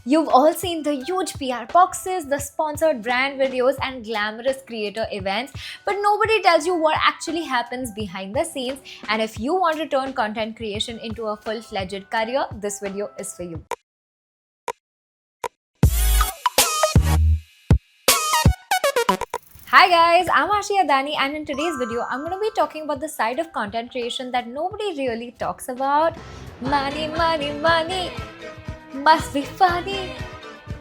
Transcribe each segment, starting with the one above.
You've all seen the huge PR boxes, the sponsored brand videos, and glamorous creator events, but nobody tells you what actually happens behind the scenes. And if you want to turn content creation into a full fledged career, this video is for you. Hi guys, I'm Ashi Adani, and in today's video, I'm going to be talking about the side of content creation that nobody really talks about. Money, money, money must be funny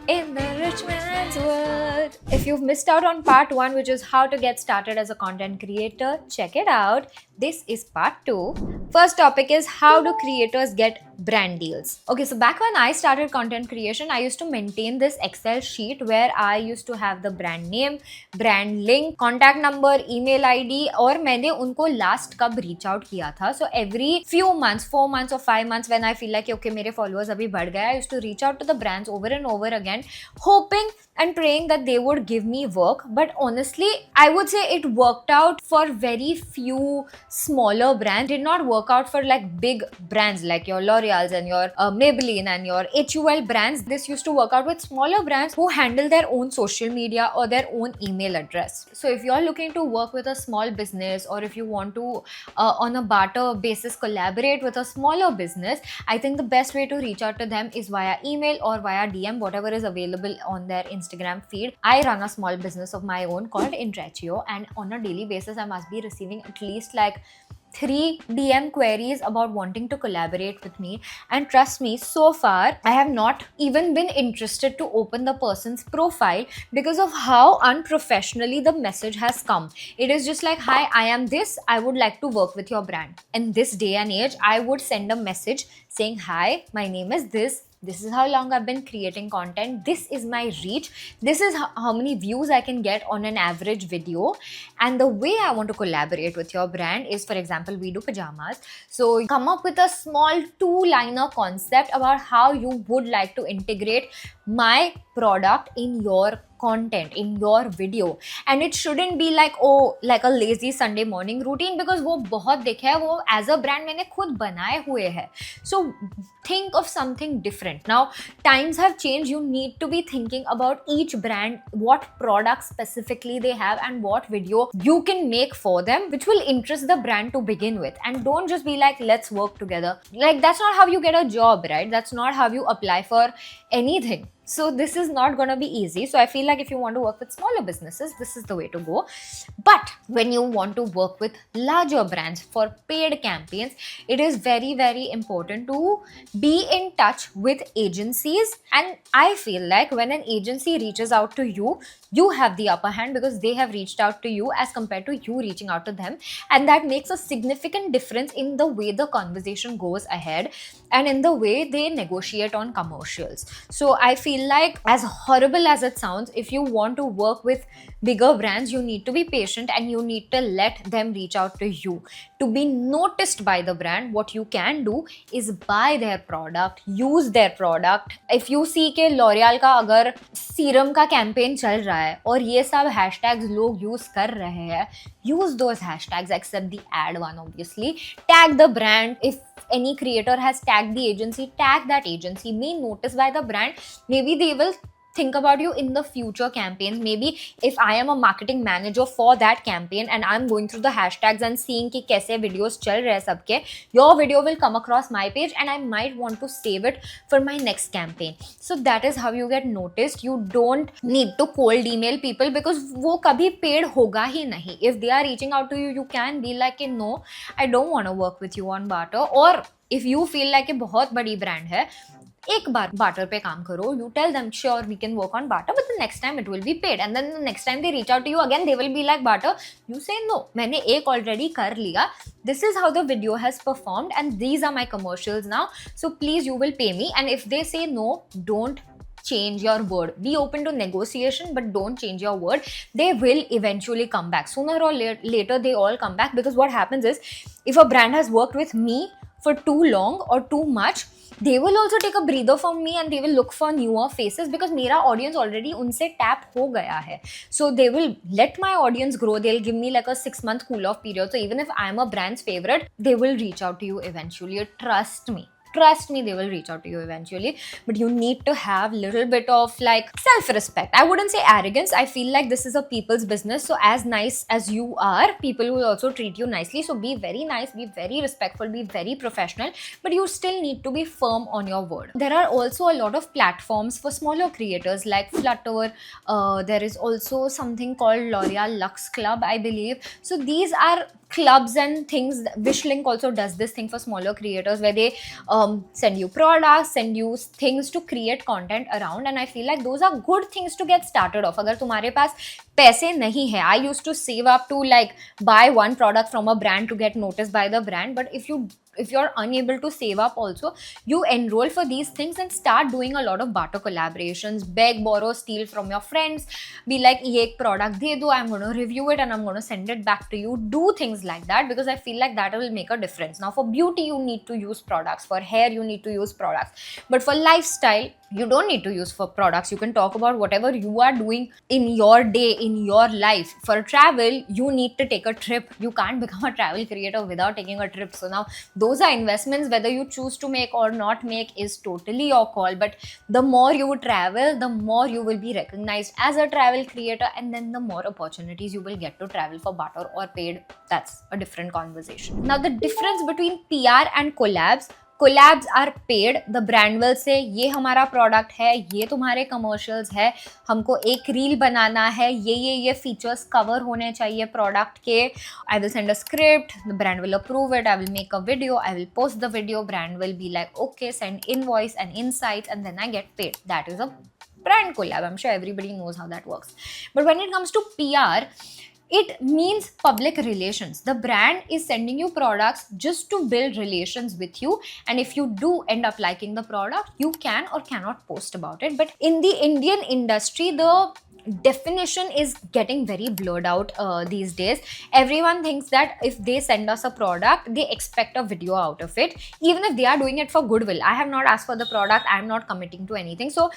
in the rich man's world. If you've missed out on part 1, which is how to get started as a content creator, check it out. This is part 2. First topic is how do creators get brand deals. Okay, so back when I started content creation, I used to maintain this Excel sheet where I used to have the brand name, brand link, contact number, email ID, और मैंने उनको last कब reach out किया था. So every few months, 4 months or 5 months, when I feel like okay मेरे followers अभी बढ़ गए, I used to reach out to the brands over and over again, hoping and praying that they would give me work. But honestly, I would say it worked out for very few smaller brands. Did not work out for like big brands like your L'Oreal's and your Maybelline and your HUL brands. This used to work out with smaller brands who handle their own social media or their own email address. So if you're looking to work with a small business, or if you want to on a barter basis collaborate with a smaller business, I think the best way to reach out to them is via email or via DM, whatever is available on their Instagram feed. I run a small business of my own called Intratio, and on a daily basis I must be receiving at least like 3 DM queries about wanting to collaborate with me. And trust me, so far I have not even been interested to open the person's profile because of how unprofessionally the message has come. It is just like, hi, I am this, I would like to work with your brand. In this day and age, I would send a message saying, hi, my name is this is how long I've been creating content, this is my reach, this is how many views I can get on an average video, and the way I want to collaborate with your brand is, for example, we do pajamas, so come up with a small 2-liner concept about how you would like to integrate my product in your content, in your video. And it shouldn't be like, oh, like a lazy Sunday morning routine, because वो बहुत देखे है, वो as a brand मैंने खुद बनाए हुए हैं. So think of something different. Now times have changed, you need to be thinking about each brand, what products specifically they have and what video you can make for them which will interest the brand to begin with. And don't just be like, let's work together. Like, that's not how you get a job, right? That's not how you apply for anything. So this is not going to be easy. So I feel like if you want to work with smaller businesses, this is the way to go. But when you want to work with larger brands for paid campaigns, it is very, very important to be in touch with agencies. And I feel like when an agency reaches out to you, you have the upper hand because they have reached out to you as compared to you reaching out to them. And that makes a significant difference in the way the conversation goes ahead and in the way they negotiate on commercials. So I feel like, as horrible as it sounds, if you want to work with bigger brands, you need to be patient and you need to let them reach out to you. To be noticed by the brand, what you can do is buy their product, use their product. If you see कि L'Oreal का अगर serum का campaign चल रहा है और ये सब hashtags लोग यूज कर रहे हैं, use those hashtags except the ad one, obviously. Tag the brand. If any creator has tagged the agency, tag that agency. Be noticed by the brand. Maybe they will think about you in the future campaigns. Maybe if I am a marketing manager for that campaign and I'm going through the hashtags and seeing कि कैसे videos चल रहे हैं सबके, your video will come across my page and I might want to save it for my next campaign. So that is how you get noticed. You don't need to cold email people because वो कभी paid होगा ही नहीं. If they are reaching out to you, you can be like, no, I don't want to work with you on barter. Or if you feel like कि बहुत बड़ी brand है, एक बार barter पे काम करो, you tell them, sure, we can work on barter, but the next time it will be paid. And then the next time they reach out to you again, they will be like, barter. You say, no, मैंने एक already कर लिया. This is how the video has performed and these are my commercials now. So please, you will pay me. And if they say no, don't change your word. Be open to negotiation, but don't change your word. They will eventually come back. Sooner or later, they all come back, because what happens is, if a brand has worked with me for too long or too much, they will also take a breather from me and they will look for newer faces, because मेरा audience already उनसे tap हो गया है. So they will let my audience grow. They'll give me like a 6-month cool off period. So even if I'm a brand's favorite, they will reach out to you eventually. Trust me. trust me, they will reach out to you eventually. But you need to have little bit of like self-respect. I wouldn't say arrogance. I feel like this is a people's business, so as nice as you are, people will also treat you nicely. So be very nice, be very respectful, be very professional, but you still need to be firm on your word. There are also a lot of platforms for smaller creators like Flutter. There is also something called L'Oreal Lux Club, I believe. So these are clubs and things. Wishlink also does this thing for smaller creators where they send you products, send you things to create content around, and I feel like those are good things to get started off. अगर तुम्हारे पास पैसे नहीं है, I used to save up to like buy one product from a brand to get noticed by the brand, but if you're unable to save up also, you enroll for these things and start doing a lot of barter collaborations, beg, borrow, steal from your friends, be like ye ek product de do, I'm going to review it and I'm going to send it back to you. Do things like that because I feel like that will make a difference. Now for beauty you need to use products, for hair you need to use products, but for lifestyle you don't need to use for products. You can talk about whatever you are doing in your day, in your life. For travel, you need to take a trip. You can't become a travel creator without taking a trip. So now those are investments. Whether you choose to make or not make is totally your call. But the more you travel, the more you will be recognized as a travel creator, and then the more opportunities you will get to travel for barter or paid. That's a different conversation. Now the difference between PR and collabs are paid. The brand will say ये हमारा product है, ये तुम्हारे commercials है, हमको एक reel बनाना है, ये फीचर्स कवर होने चाहिए प्रोडक्ट के. I will send a script, the brand will approve it, I will make a video, I will post the video, brand will be like okay, send invoice and insights, and then I get paid. That is a brand collab. I'm sure everybody knows how that works. But when it comes to PR, it means public relations. The brand is sending you products just to build relations with you, and if you do end up liking the product, you can or cannot post about it. But in the Indian industry, the definition is getting very blurred out these days. Everyone thinks that if they send us a product, they expect a video out of it, even if they are doing it for goodwill. I have not asked for the product, I am not committing to anything. So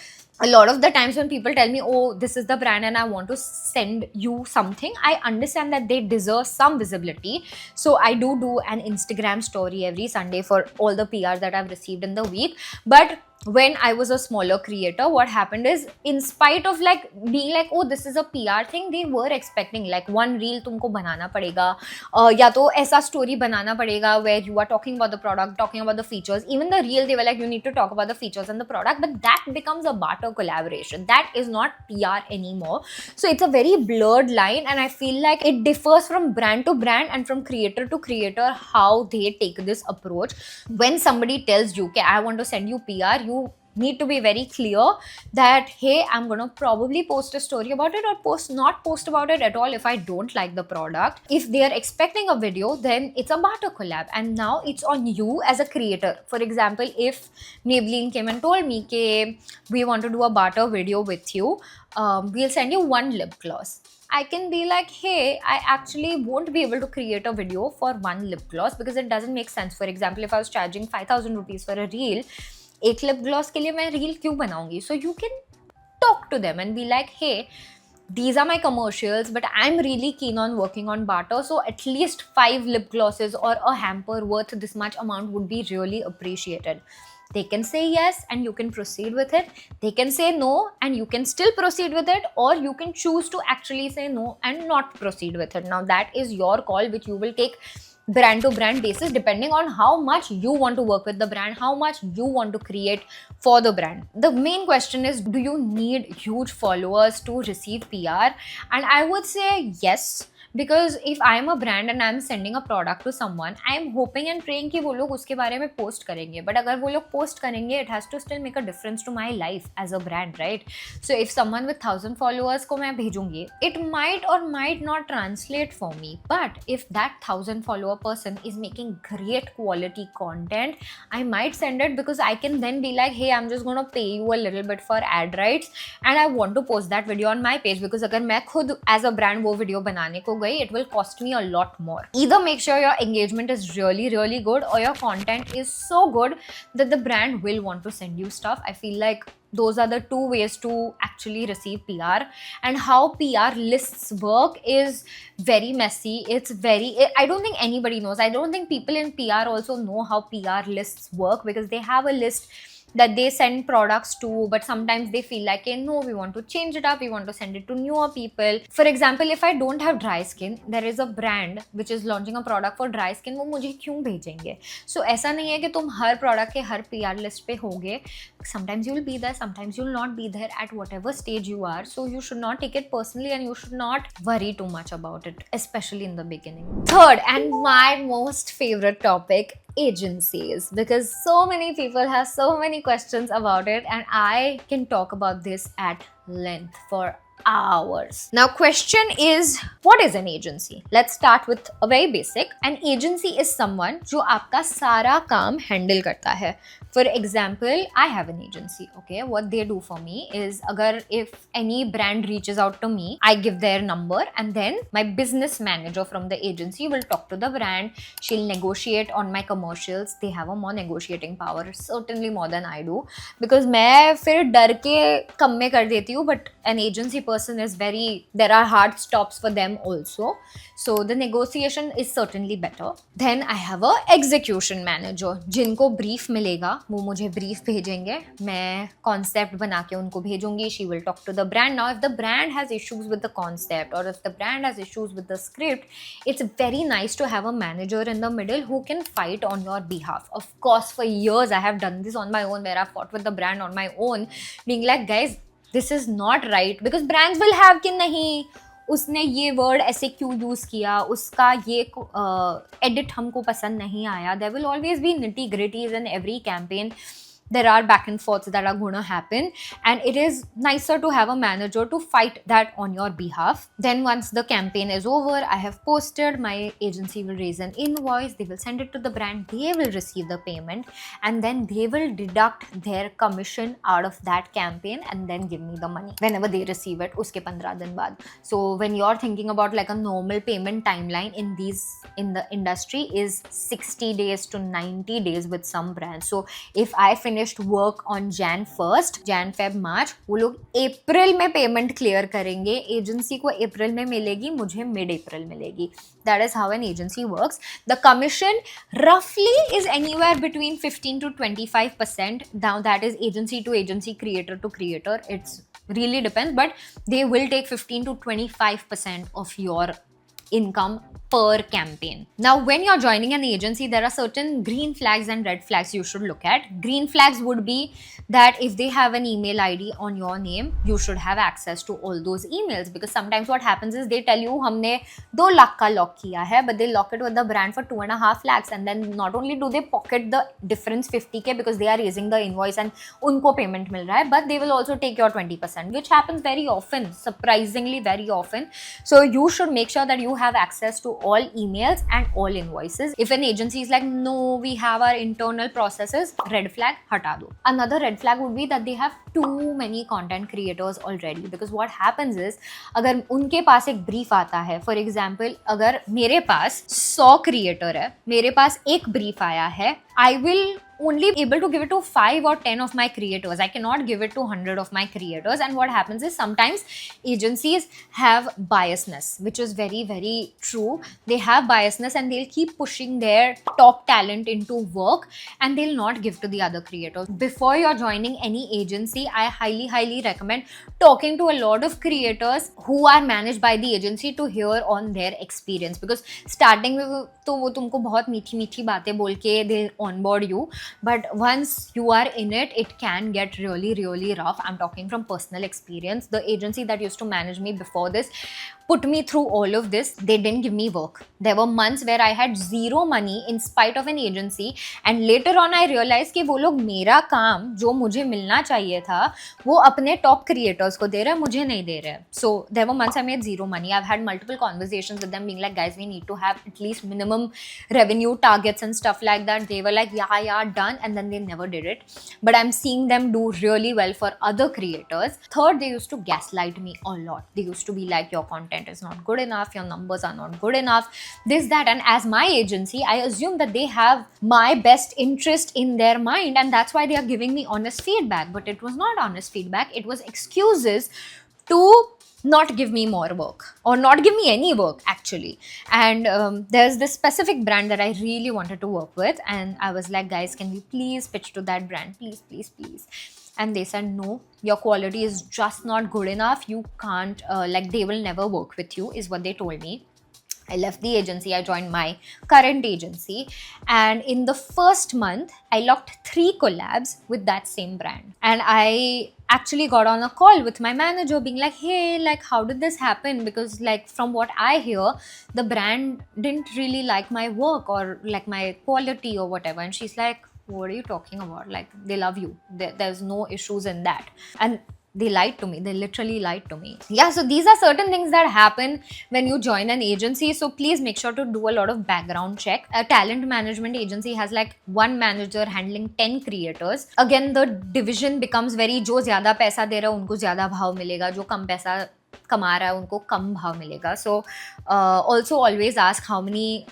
a lot of the times when people tell me, oh, this is the brand and I want to send you something, I understand that they deserve some visibility. So I do an Instagram story every Sunday for all the PRs that I've received in the week. But when I was a smaller creator, what happened is, in spite of like being like, oh, this is a PR thing, they were expecting like one reel तुमको बनाना पड़ेगा, या तो ऐसा story बनाना पड़ेगा where you are talking about the product, talking about the features. Even the reel, they were like, you need to talk about the features and the product, but that becomes a barter collaboration. That is not PR anymore. So it's a very blurred line, and I feel like it differs from brand to brand and from creator to creator how they take this approach. When somebody tells you, okay, I want to send you PR, you need to be very clear that, hey, I'm gonna probably post a story about it or not post about it at all if I don't like the product. If they are expecting a video, then it's a barter collab, and now it's on you as a creator. For example, if Maybelline came and told me, okay, we want to do a barter video with you, we'll send you one lip gloss. I can be like, hey, I actually won't be able to create a video for one lip gloss because it doesn't make sense. For example, if I was charging 5,000 rupees for a reel, एक lip gloss के लिए मैं reel क्यों बनाऊंगी? So you can talk to them and be like, hey, these are my commercials, but I'm really keen on working on barter, so at least 5 lip glosses or a hamper worth this much amount would be really appreciated. They can say yes and you can proceed with it. They can say no and you can still proceed with it, or you can choose to actually say no and not proceed with it. Now that is your call, which you will take brand to brand basis depending on how much you want to work with the brand, how much you want to create for the brand. The main question is, do you need huge followers to receive PR? And I would say yes, because if I am a brand and I am sending a product to someone, I am hoping and praying कि वो लोग उसके बारे में post करेंगे. But अगर वो लोग post करेंगे, it has to still make a difference to my life as a brand, right? So if someone with 1,000 followers को मैं भेजूंगी, it might or might not translate for me. But if that 1,000 follower person is making great quality content, I might send it because I can then be like, hey, I'm just going to pay you a little bit for ad rights and I want to post that video on my page. Because अगर मैं खुद as a brand वो video बनाने को away, it will cost me a lot more. Either make sure your engagement is really, really good, or your content is so good that the brand will want to send you stuff. I feel like those are the two ways to actually receive PR. And how PR lists work is very messy. I don't think anybody knows. I don't think people in PR also know how PR lists work, because they have a list that they send products to, but sometimes they feel like, hey, no, we want to change it up, we want to send it to newer people. For example, if I don't have dry skin, there is a brand which is launching a product for dry skin, वो मुझे क्यों भेजेंगे? So ऐसा नहीं है कि तुम हर product के हर PR list पे होगे. Sometimes you will be there, sometimes you will not be there at whatever stage you are. So you should not take it personally, and you should not worry too much about it, especially in the beginning. Third, and my most favorite topic, agencies, because so many people have so many questions about it, and I can talk about this at length for hours. Now, question is, what is an agency? Let's start with a very basic. An agency is someone जो आपका सारा काम handle करता है. For example, I have an agency, okay? What they do for me is, if any brand reaches out to me, I give their number, and then my business manager from the agency will talk to the brand. She'll negotiate on my commercials. They have a more negotiating power, certainly more than I do, because मैं फिर डर के कम में कर देती हूँ, but an agency person is there are hard stops for them also. So the negotiation is certainly better. Then I have a execution manager. जिनको brief मिलेगा वो मुझे brief भेजेंगे, मैं concept बना के उनको भेजूंगी. She will talk to the brand. Now if the brand has issues with the concept, or if the brand has issues with the script, it's very nice to have a manager in the middle who can fight on your behalf. Of course, for years I have done this on my own, where I've fought with the brand on my own, being like, guys, this is not right, because brands will have कि नहीं, उसने ये word ऐसे क्यों use किया, उसका ये edit हमको पसंद नहीं आया. There will always be nitty gritties in every campaign. There are back and forths that are going to happen, and it is nicer to have a manager to fight that on your behalf. Then once the campaign is over, I have posted, my agency will raise an invoice, they will send it to the brand, they will receive the payment, and then they will deduct their commission out of that campaign and then give me the money whenever they receive it, uske 15 din baad. So when you're thinking about like a normal payment timeline in the industry is 60 days to 90 days with some brands. So if I finished work on Jan 1st, Jan Feb March, वो लोग अप्रैल में payment clear करेंगे. Agency को अप्रैल में मिलेगी, मुझे mid अप्रैल मिलेगी. That is how an agency works. The commission roughly is anywhere between 15 to 25%. Now that is agency to agency, creator to creator. It's really depends, but they will take 15 to 25% of your income per campaign. Now, when you're joining an agency, there are certain green flags and red flags you should look at. Green flags would be that if they have an email ID on your name, you should have access to all those emails, because sometimes what happens is they tell you हमने 2 lakh का lock किया है, but they lock it with the brand for 2.5 lakhs, and then not only do they pocket the difference 50k because they are raising the invoice and उनको payment मिल रहा है, but they will also take your 20%, which happens very often, surprisingly very often. So you should make sure that you have access to all emails and all invoices. If an agency is like, no, we have our internal processes, red flag, हटा दो. Another red flag would be that they have too many content creators already, because what happens is, अगर उनके पास एक brief आता है, for example, अगर मेरे पास 100 creator है, मेरे पास एक brief आया है, I will only able to give it to 5 or 10 of my creators. I cannot give it to 100 of my creators. And what happens is sometimes agencies have biasness, which is very, very true. They have biasness and they'll keep pushing their top talent into work and they'll not give to the other creators. Before you're joining any agency, I highly recommend talking to a lot of creators who are managed by the agency to hear on their experience, because starting में तो वो तुमको बहुत मीठी बातें बोल के they onboard you, but once you are in it, it can get really rough. I'm talking from personal experience. The agency that used to manage me before this put me through all of this. They didn't give me work. There were months where I had zero money in spite of an agency, and later on I realized कि वो लोग मेरा काम जो मुझे मिलना चाहिए था वो अपने top creators को दे रहे हैं, मुझे नहीं दे रहे हैं. So there were months I made zero money. I've had multiple conversations with them being like, guys, we need to have at least minimum revenue targets and stuff like that. They were like, yeah, done, and then they never did it. But I'm seeing them do really well for other creators. Third, they used to gaslight me a lot. They used to be like, your content is not good enough, your numbers are not good enough, this, that. And as my agency, I assume that they have my best interest in their mind, and that's why they are giving me honest feedback. But it was not honest feedback, it was excuses to not give me more work or not give me any work actually. And there's this specific brand that I really wanted to work with, and I was like, guys, can we please pitch to that brand, please. And they said, no, your quality is just not good enough, you can't like, they will never work with you, is what they told me. I left the agency, I joined my current agency, and in the first month, I locked 3 collabs with that same brand. And I actually got on a call with my manager being like, hey, like, how did this happen? Because like, from what I hear, the brand didn't really like my work or like my quality or whatever. And she's like, what are you talking about? Like, they love you. There's no issues in that. And they lied to me. They literally lied to me. Yeah, so these are certain things that happen when you join an agency. So please make sure to do a lot of background check. A talent management agency has like 1 manager handling 10 creators. Again, the division becomes very, जो ज़्यादा पैसा दे रहा है उनको ज़्यादा भाव मिलेगा, जो कम पैसा कमा रहा है उनको कम भाव मिलेगा. So also always ask how many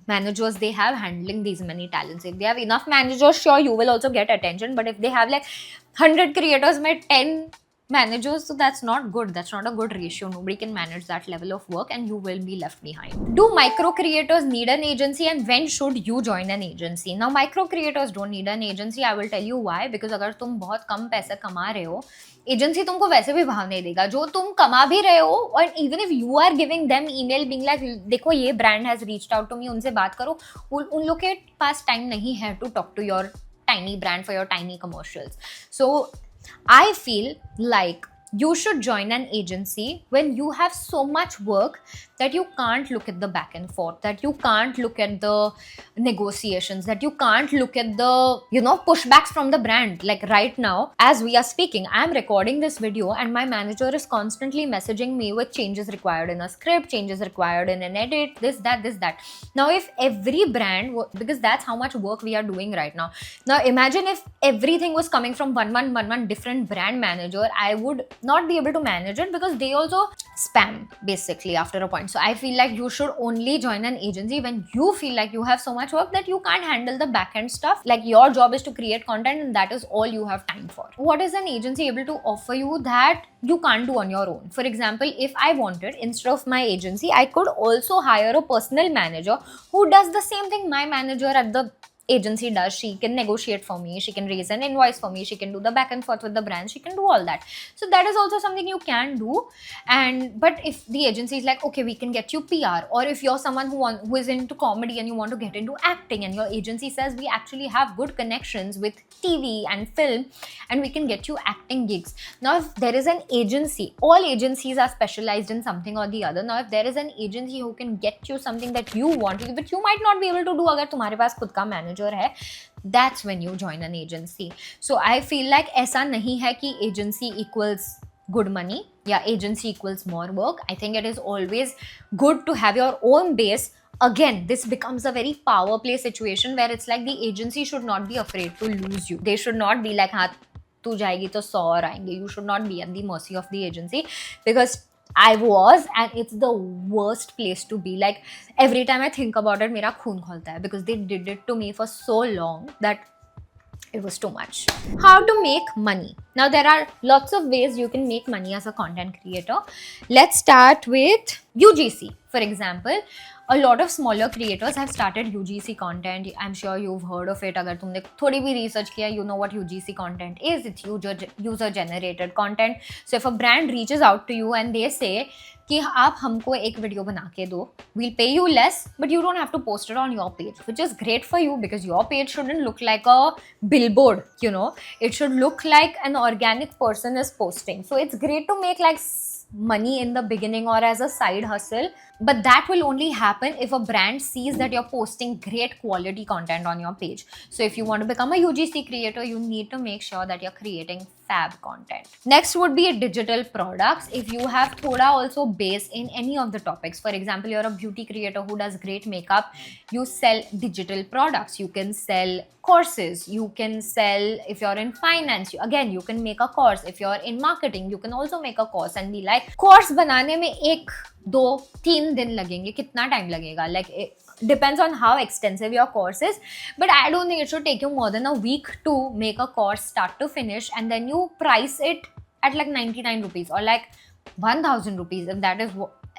managers they have handling these many talents. If they have enough managers, sure, you will also get attention. But if they have like 100 creators with 10 managers, so that's not good. That's not a good ratio. Nobody can manage that level of work and you will be left behind. Do micro creators need an agency, and when should you join an agency? Now, micro creators don't need an agency. I will tell you why. Because अगर तुम बहुत कम पैसे कमा रहे हो, agency तुमको वैसे भी भाव नहीं देगा. जो तुम कमा भी रहे हो, और even if you are giving them email being like, देखो ये brand has reached out to me, उनसे बात करो, उन लोग के पास टाइम नहीं है to talk to your tiny brand for your tiny commercials. So I feel like you should join an agency when you have so much work that you can't look at the back and forth, that you can't look at the negotiations, that you can't look at the, pushbacks from the brand. Like right now, as we are speaking, I'm recording this video and my manager is constantly messaging me with changes required in a script, changes required in an edit, this, that. Now, if every brand, because that's how much work we are doing right now. Now, imagine if everything was coming from one different brand manager, I would not be able to manage it, because they also spam basically after a point. So I feel like you should only join an agency when you feel like you have so much work that you can't handle the back end stuff. Like your job is to create content and that is all you have time for. What is an agency able to offer you that you can't do on your own? For example, if I wanted, instead of my agency, I could also hire a personal manager who does the same thing my manager at the agency does. She can negotiate for me, she can raise an invoice for me, she can do the back and forth with the brands, she can do all that. So that is also something you can do. But if the agency is like, okay, we can get you PR, or if you're someone who is into comedy and you want to get into acting, and your agency says we actually have good connections with TV and film and we can get you acting gigs. Now, if there is an agency, all agencies are specialized in something or the other. Now, if there is an agency who can get you something that you want, but you might not be able to do अगर तुम्हारे पास खुद का manager है, that's when you join an agency. So I feel like ऐसा नहीं है कि agency equals good money, yeah, agency equals more work. I think it is always good to have your own base. Again, this becomes a very power play situation where it's like the agency should not be afraid to lose you. They should not be like, हाँ तू जाएगी तो 100 और आएंगे. You should not be at the mercy of the agency, because I was, and it's the worst place to be. Like every time I think about it, मेरा खून खौलता है, because they did it to me for so long that it was too much. How to make money? Now, there are lots of ways you can make money as a content creator. Let's start with UGC. For example, a lot of smaller creators have started UGC content. I'm sure you've heard of it. अगर तुमने थोड़ी भी research किया, you know what UGC content is. It's user generated content. So if a brand reaches out to you and they say कि आप हमको एक video बना के दो, we'll pay you less, but you don't have to post it on your page, which is great for you because your page shouldn't look like a billboard, it should look like an organic person is posting. So it's great to make like money in the beginning or as a side hustle But that will only happen if a brand sees that you're posting great quality content on your page. So if you want to become a UGC creator, you need to make sure that you're creating fab content. Next would be digital products. If you have thoda also base in any of the topics, for example, you're a beauty creator who does great makeup, you sell digital products, you can sell courses, you can sell, if you're in finance, again you can make a course, if you're in marketing you can also make a course and be like, course banane mein 1-2-3 दिन लगेंगे, कितना time लगेगा, like it depends on how extensive your course is, but I don't think it should take you more than a week to make a course start to finish, and then you price it at like 99 rupees or like 1000 rupees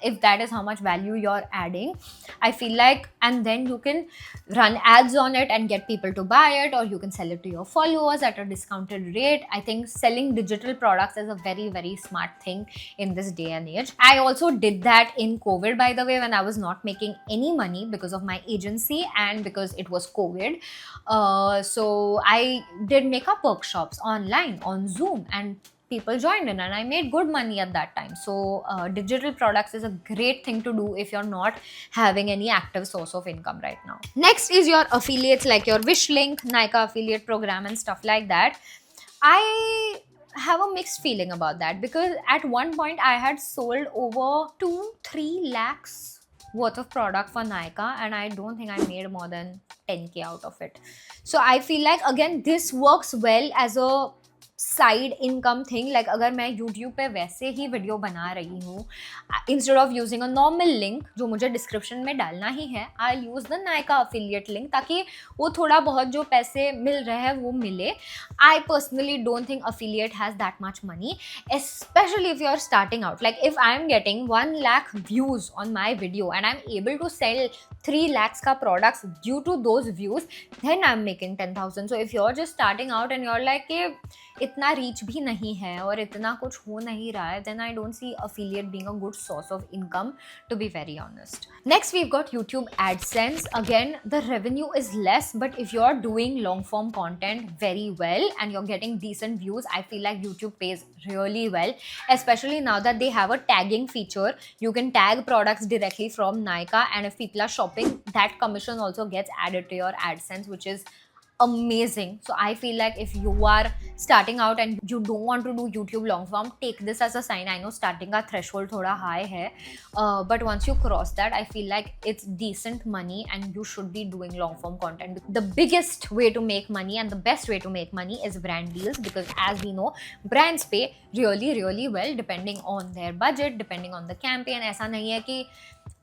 if that is how much value you're adding. I feel like, and then you can run ads on it and get people to buy it, or you can sell it to your followers at a discounted rate. I think selling digital products is a very, very smart thing in this day and age. I also did that in COVID, by the way, when I was not making any money because of my agency and because it was COVID. So I did makeup workshops online on Zoom, and people joined in, and I made good money at that time. So digital products is a great thing to do if you're not having any active source of income right now. Next is your affiliates, like your Wishlink, Nykaa affiliate program and stuff like that. I have a mixed feeling about that, because at one point I had sold over 2-3 lakhs worth of product for Nykaa, and I don't think I made more than 10k out of it. So I feel like, again, this works well as a side income thing. Like अगर मैं YouTube पे वैसे ही video बना रही हूँ, instead of using a normal link जो मुझे description में डालना ही है, I use the Nykaa affiliate link, ताकि वो थोड़ा बहुत जो पैसे मिल रहे हैं वो मिले. I personally don't think affiliate has that much money, specially if you are starting out. Like if I am getting 1 lakh views on my video and I'm able to sell 3 lakhs का products due to those views, then I'm making 10,000. So if you're just starting out and you're like कि इतना reach भी नहीं है और इतना कुछ हो नहीं रहा है, then I don't see affiliate being a good source of income, to be very honest. Next, we've got YouTube AdSense. Again, the revenue is less, but if you're doing long form content very well and you're getting decent views, I feel like YouTube pays really well, especially now that they have a tagging feature. You can tag products directly from Nykaa, and if people are shopping, that commission also gets added to your AdSense, which is amazing. So I feel like if you are starting out and you don't want to do YouTube long form, take this as a sign. I know starting ka threshold thoda high hai, but once you cross that, I feel like it's decent money and you should be doing long form content. The biggest way to make money and the best way to make money is brand deals, because as we know, brands pay really, really well depending on their budget, depending on the campaign. ऐसा नहीं है कि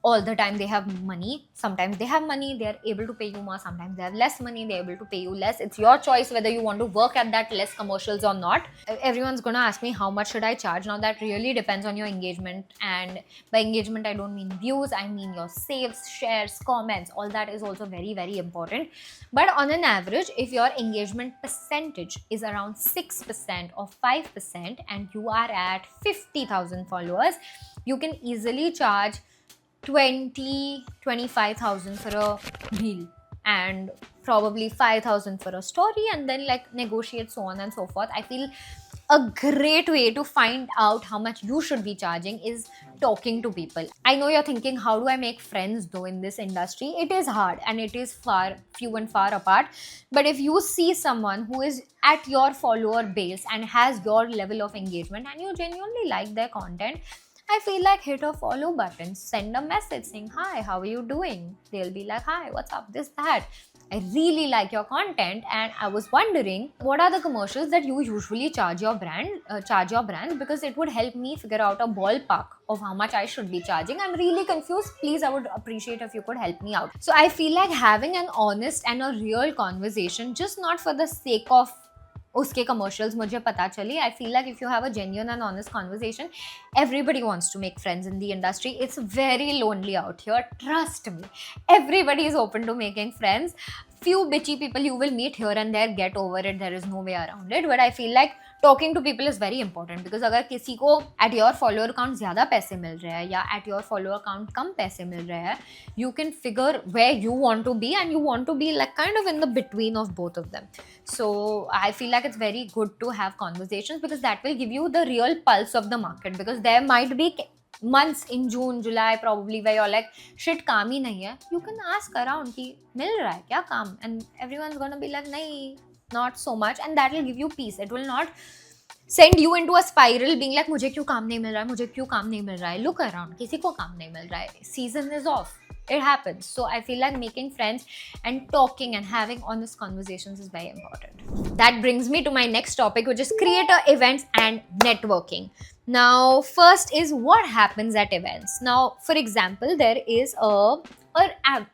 all the time they have money. Sometimes they have money, they are able to pay you more. Sometimes they have less money, they're able to pay you less. It's your choice whether you want to work at that less commercials or not. Everyone's gonna ask me how much should I charge. Now that really depends on your engagement, and by engagement I don't mean views, I mean your saves, shares, comments. All that is also very, very important. But on an average, if your engagement percentage is around 6% or 5% and you are at 50,000 followers, you can easily charge 20-25,000 for a reel and probably 5,000 for a story, and then like negotiate so on and so forth. I feel a great way to find out how much you should be charging is talking to people. I know you're thinking, how do I make friends though in this industry? It is hard and it is few and far apart. But if you see someone who is at your follower base and has your level of engagement and you genuinely like their content, I feel like hit a follow button, send a message saying, hi, how are you doing? They'll be like, hi, what's up, this, that. I really like your content, and I was wondering what are the commercials that you usually charge your brands, because it would help me figure out a ballpark of how much I should be charging. I'm really confused. Please, I would appreciate if you could help me out. So I feel like having an honest and a real conversation, just not for the sake of उसके commercials मुझे पता चली. I feel like if you have a genuine and honest conversation, everybody wants to make friends in the industry. It's very lonely out here. Trust me. Everybody is open to making friends. Few bitchy people you will meet here and there, get over it. There is no way around it. But I feel like talking to people is very important, because अगर किसी को at your follower count ज़्यादा पैसे मिल रहे हैं या at your follower count कम पैसे मिल रहे हैं, you can figure where you want to be, and you want to be like kind of in the between of both of them. So I feel like it's very good to have conversations, because that will give you the real pulse of the market, because there might be months in June, July probably, where you're like shit काम ही नहीं है, you can ask around कि मिल रहा है क्या काम, and everyone's gonna be like नहीं, not so much, and that will give you peace. It will not send you into a spiral being like मुझे क्यों काम नहीं मिल रहा है, मुझे क्यों काम नहीं मिल रहा है. Look around, किसी को काम नहीं मिल रहा है, season is off, it happens. So I feel like making friends and talking and having honest conversations is very important. That brings me to my next topic, which is creator events and networking. Now first is what happens at events. Now for example, there is a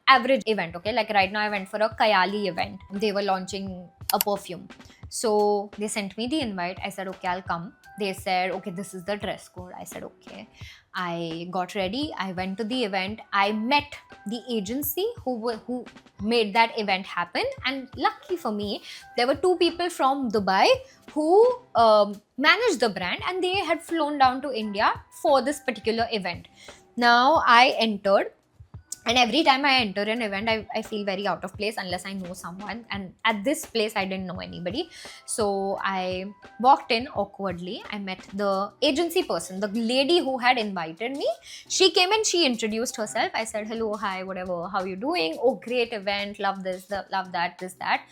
average event, okay, like right now I went for a Kayali event. They were launching a perfume, so they sent me the invite. I said okay, I'll come. They said okay, this is the dress code. I said okay. I got ready, I went to the event, I met the agency who made that event happen, and lucky for me, there were 2 people from Dubai who managed the brand, and they had flown down to India for this particular event. Now I entered, and every time I enter an event, I feel very out of place unless I know someone, and at this place I didn't know anybody. So I walked in awkwardly. I met the agency person, the lady who had invited me. She came in, she introduced herself. I said hello, hi, whatever, how you doing? Oh, great event, love this, love that, this, that.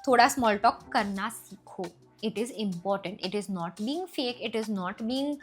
Thoda small talk karna seekho. It is important. It is not being fake, it is not being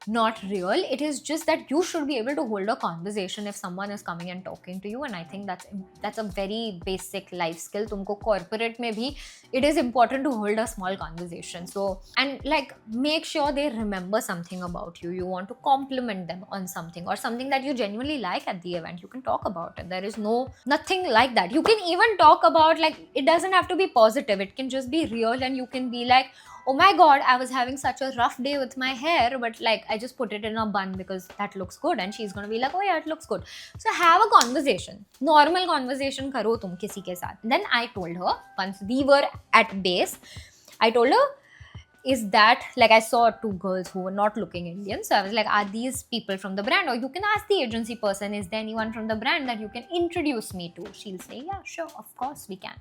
not real. It is just that you should be able to hold a conversation if someone is coming and talking to you, and I think that's a very basic life skill. Tumko corporate mein bhi it is important to hold a small conversation. So, and like make sure they remember something about you. You want to compliment them on something or something that you genuinely like at the event, you can talk about it. There is nothing like that. You can even talk about, like, it doesn't have to be positive, it can just be real, and you can be like, oh my god, I was having such a rough day with my hair, but like I just put it in a bun because that looks good, and she's gonna be like, oh yeah, it looks good. So have a conversation, normal conversation karo tum kisi ke saath. Then I told her, once we were at base, I told her, is that, like, I saw 2 girls who were not looking Indian, so I was like, are these people from the brand? Or you can ask the agency person, is there anyone from the brand that you can introduce me to? She'll say, yeah, sure, of course we can.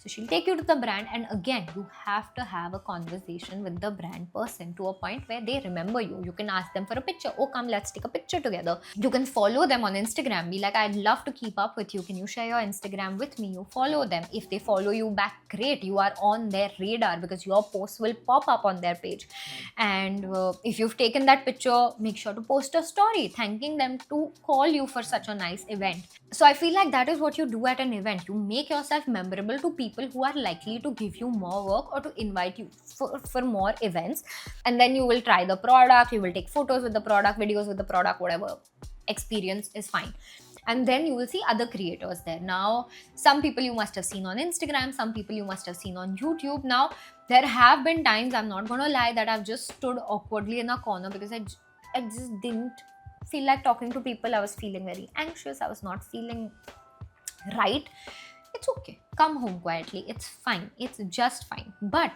So she'll take you to the brand, and again, you have to have a conversation with the brand person to a point where they remember you. You can ask them for a picture. Oh, come, let's take a picture together. You can follow them on Instagram. Be like, I'd love to keep up with you. Can you share your Instagram with me? You follow them. If they follow you back, great. You are on their radar because your posts will pop up on their page. And if you've taken that picture, make sure to post a story thanking them to call you for such a nice event. So I feel like that is what you do at an event. You make yourself memorable to people who are likely to give you more work or to invite you for more events. And then you will try the product, you will take photos with the product, videos with the product, whatever experience is fine. And then you will see other creators there. Now, some people you must have seen on Instagram, some people you must have seen on YouTube. Now, there have been times, I'm not gonna lie, that I've just stood awkwardly in a corner because I just didn't feel like talking to people. I was feeling very anxious, I was not feeling right. It's okay, come home quietly, it's fine, it's just fine. But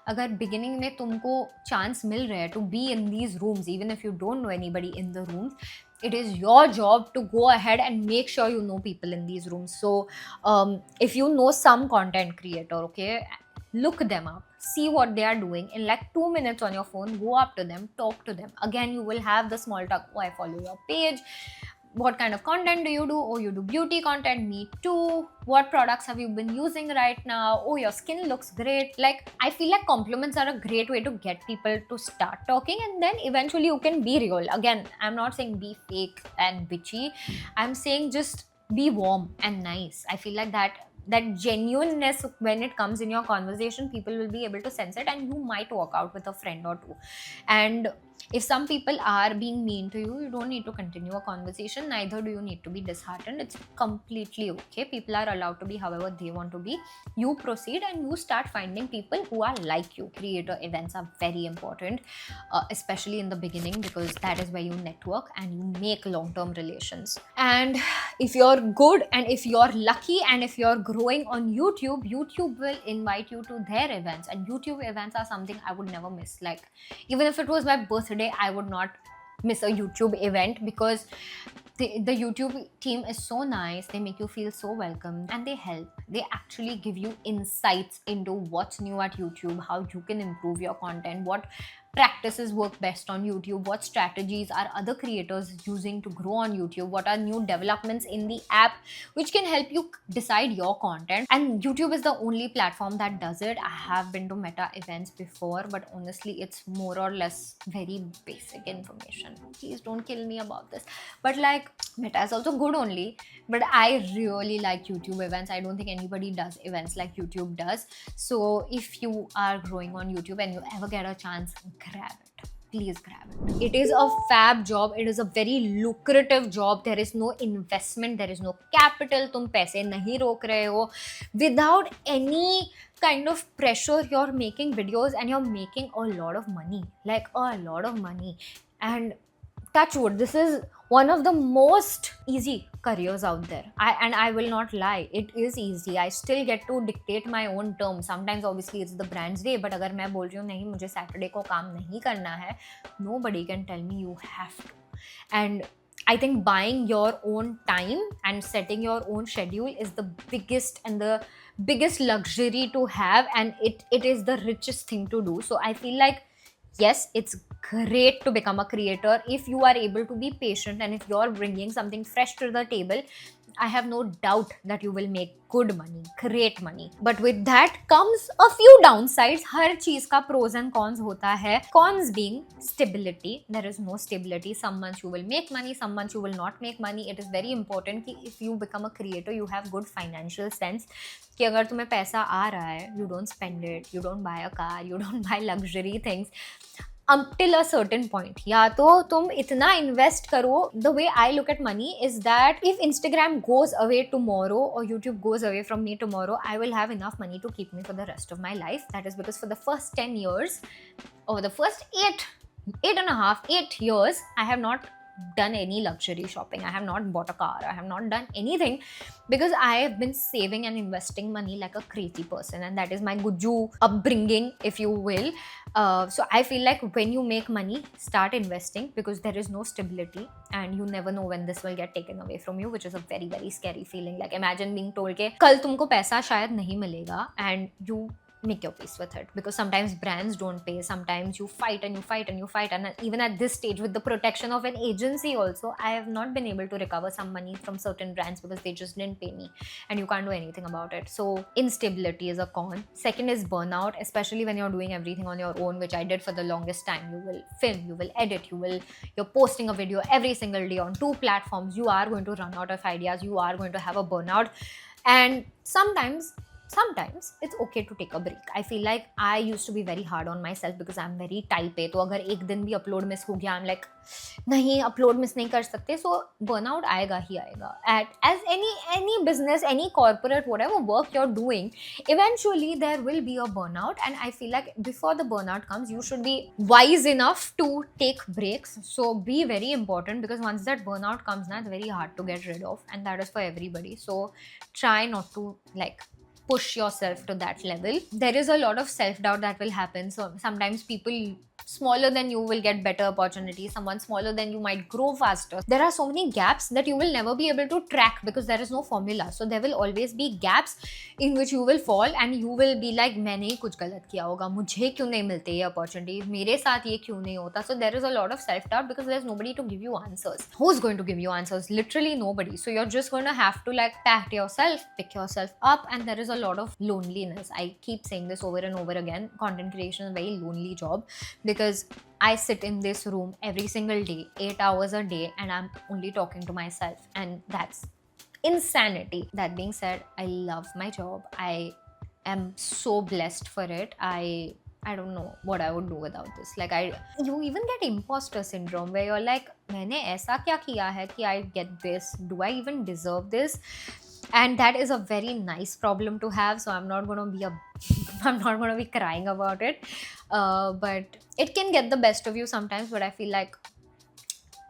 agar beginning mein tumko chance mil raha hai to be in these rooms, even if you don't know anybody in the rooms, it is your job to go ahead and make sure you know people in these rooms. So if you know some content creator, okay, look them up, see what they are doing in like 2 minutes on your phone, go up to them, talk to them. Again, you will have the small talk. Oh, I follow your page, what kind of content do you do? Oh, you do beauty content, me too. What products have you been using right now? Oh, your skin looks great. Like, I feel like compliments are a great way to get people to start talking, and then eventually you can be real. Again, I'm not saying be fake and bitchy, I'm saying just be warm and nice. I feel like that genuineness, when it comes in your conversation, people will be able to sense it, and you might walk out with a friend or two. And if some people are being mean to you, you don't need to continue a conversation, neither do you need to be disheartened. It's completely okay. People are allowed to be however they want to be. You proceed and you start finding people who are like you. Creator events are very important, especially in the beginning, because that is where you network and you make long-term relations. And if you're good and if you're lucky and if you're growing on YouTube will invite you to their events, and YouTube events are something I would never miss. Like, even if it was my birthday, I would not miss a YouTube event, because the YouTube team is so nice. They make you feel so welcome, and they help. They actually give you insights into what's new at YouTube, how you can improve your content, what practices work best on YouTube, what strategies are other creators using to grow on YouTube, what are new developments in the app which can help you decide your content. And YouTube is the only platform that does it. I have been to Meta events before, but honestly it's more or less very basic information. Please don't kill me about this, but like Meta is also good only, but I really like YouTube events. I don't think anybody does events like YouTube does. So if you are growing on YouTube and you ever get a chance, grab it. Please grab it. It is a fab job. It is a very lucrative job. There is no investment. There is no capital. तुम पैसे नहीं रोक रहे हो. Without any kind of pressure, you're making videos and you're making a lot of money. Like a lot of money. And touch wood, this is one of the most easy careers out there. I will not lie, it is easy. I still get to dictate my own terms. Sometimes obviously it's the brand's way, but अगर मैं बोल रही हूँ नहीं मुझे Saturday को काम नहीं करना है, nobody can tell me you have to. And I think buying your own time and setting your own schedule is the biggest luxury to have, and it is the richest thing to do. So I feel like yes, it's great to become a creator if you are able to be patient and if you're bringing something fresh to the table. I have no doubt that you will make good money, great money. But with that comes a few downsides. हर चीज का pros and cons होता है. Cons being stability. There is no stability. Some months you will make money, some months you will not make money. It is very important कि if you become a creator, you have good financial sense. कि अगर तुम्हें पैसा आ रहा है, you don't spend it, you don't buy a car, you don't buy luxury things. Until a certain point, या तो तुम इतना invest करो. The way I look at money is that if Instagram goes away tomorrow or YouTube goes away from me tomorrow, I will have enough money to keep me for the rest of my life. That is because for the first 10 years or the first 8 years, I have not done any luxury shopping. I have not bought a car. I have not done anything because I have been saving and investing money like a crazy person, and that is my Guju upbringing, if you will. So I feel like when you make money, start investing because there is no stability and you never know when this will get taken away from you, which is a very, very scary feeling. Like imagine being told कि कल तुमको पैसा शायद नहीं मिलेगा, and you make your peace with it, because sometimes brands don't pay, sometimes you fight and you fight and you fight, and even at this stage with the protection of an agency also, I have not been able to recover some money from certain brands because they just didn't pay me, and you can't do anything about it. So instability is a con. Second is burnout, especially when you're doing everything on your own, which I did for the longest time. You will film, you will edit, you're posting a video every single day on 2 platforms. You are going to run out of ideas, you are going to have a burnout, and sometimes it's okay to take a break. I feel like I used to be very hard on myself because I'm very type A. तो अगर एक दिन भी upload miss हो गया, I'm like नहीं upload miss नहीं कर सकते. So burnout आएगा ही आएगा. As any business, any corporate, whatever work you're doing, eventually there will be a burnout, and I feel like before the burnout comes, you should be wise enough to take breaks. So be very important, because once that burnout comes, it's very hard to get rid of, and that is for everybody. So try not to push yourself to that level. There is a lot of self-doubt that will happen. So sometimes people smaller than you will get better opportunities, someone smaller than you might grow faster. There are so many gaps that you will never be able to track because there is no formula. So there will always be gaps in which you will fall and you will be like मैंने ही कुछ गलत किया होगा, मुझे क्यों नहीं मिलते ये opportunity, मेरे साथ ये क्यों नहीं होता. So there is a lot of self-doubt because there's nobody to give you answers. Who's going to give you answers? Literally nobody. So you're just going to have to pat yourself, pick yourself up, and there is a lot of loneliness. I keep saying this over and over again. Content creation is a very lonely job because I sit in this room every single day, 8 hours a day, and I'm only talking to myself, and that's insanity. That being said, I love my job. I am so blessed for it. I don't know what I would do without this. You even get imposter syndrome where you're like, मैंने ऐसा क्या किया है कि I get this? Do I even deserve this? And that is a very nice problem to have. So I'm not going to be crying about it. But it can get the best of you sometimes. But I feel like,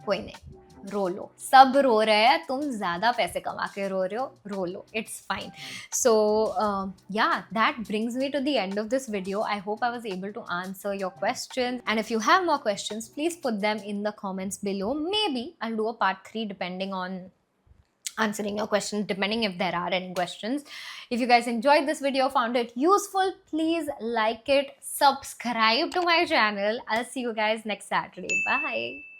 कोई नहीं, रो लो, सब रो रहे हैं, तुम ज़्यादा पैसे कमा के रो रहे हो, रो लो, it's fine. So yeah, that brings me to the end of this video. I hope I was able to answer your questions, and if you have more questions, please put them in the comments below. Maybe I'll do a part 3 depending on answering your questions, depending if there are any questions. If you guys enjoyed this video, found it useful, please like it, subscribe to my channel. I'll see you guys next Saturday. Bye.